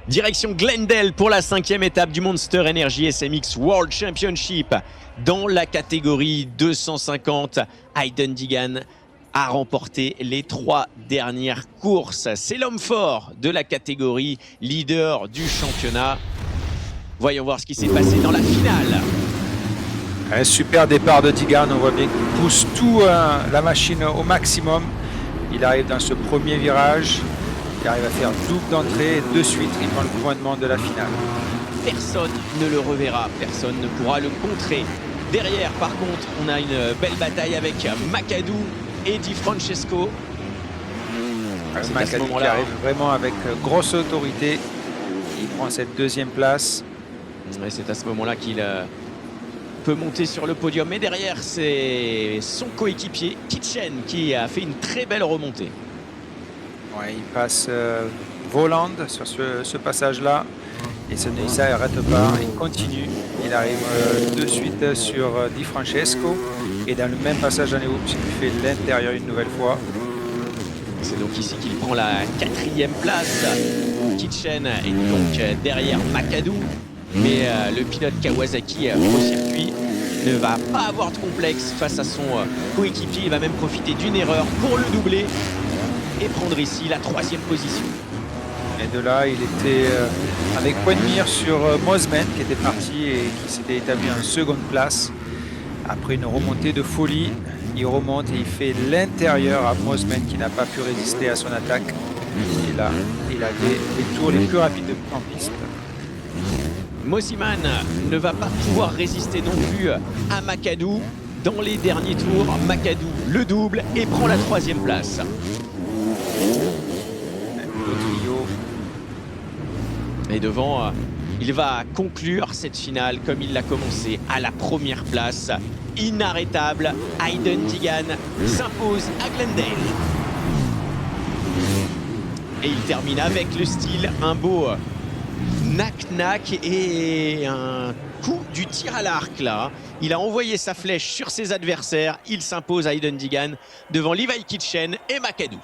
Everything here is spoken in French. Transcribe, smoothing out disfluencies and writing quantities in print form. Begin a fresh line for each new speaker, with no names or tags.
Direction Glendale pour la 5e étape du Monster Energy SMX World Championship. Dans la catégorie 250, Hayden Digan a remporté les 3 dernières courses. C'est l'homme fort de la catégorie, leader du championnat. Voyons voir ce qui s'est passé dans la finale.
Un super départ de Digan, on voit bien qu'il pousse tout la machine au maximum. Il arrive dans ce premier virage, il arrive à faire double d'entrée et de suite il prend le couronnement de la finale.
Personne ne le reverra, personne ne pourra le contrer. Derrière, par contre, on a une belle bataille avec McAdoo et Di Francesco.
McAdoo qui arrive vraiment avec grosse autorité. Il prend cette 2e place.
C'est à ce moment-là qu'il peut monter sur le podium. Mais derrière, c'est son coéquipier, Kitchen, qui a fait une très belle remontée.
Ouais, il passe Voland sur ce passage-là. Et ça n'arrête pas, il continue. Il arrive de suite sur Di Francesco. Et dans le même passage en Oops, il fait l'intérieur une nouvelle fois.
C'est donc ici qu'il prend la 4e place. Kitchen est donc derrière McAdoo. Mais le pilote Kawasaki au circuit ne va pas avoir de complexe face à son coéquipier. Il va même profiter d'une erreur pour le doubler et prendre ici la 3e position.
Et de là, il était avec point de mire sur Mosman qui était parti et qui s'était établi en 2e place. Après une remontée de folie, il remonte et il fait l'intérieur à Mosman qui n'a pas pu résister à son attaque. Et là, il avait les tours les plus rapides en piste.
Mosiman ne va pas pouvoir résister non plus à McAdoo. Dans les derniers tours, McAdoo le double et prend la 3e place.
Le trio.
Et devant, il va conclure cette finale comme il l'a commencé à la 1re place. Inarrêtable, Hayden Digan s'impose à Glendale. Et il termine avec le style, un beau knack-knack et un coup du tir à l'arc là. Il a envoyé sa flèche sur ses adversaires. Il s'impose à Hayden Digan devant Levi Kitchen et McAdoo.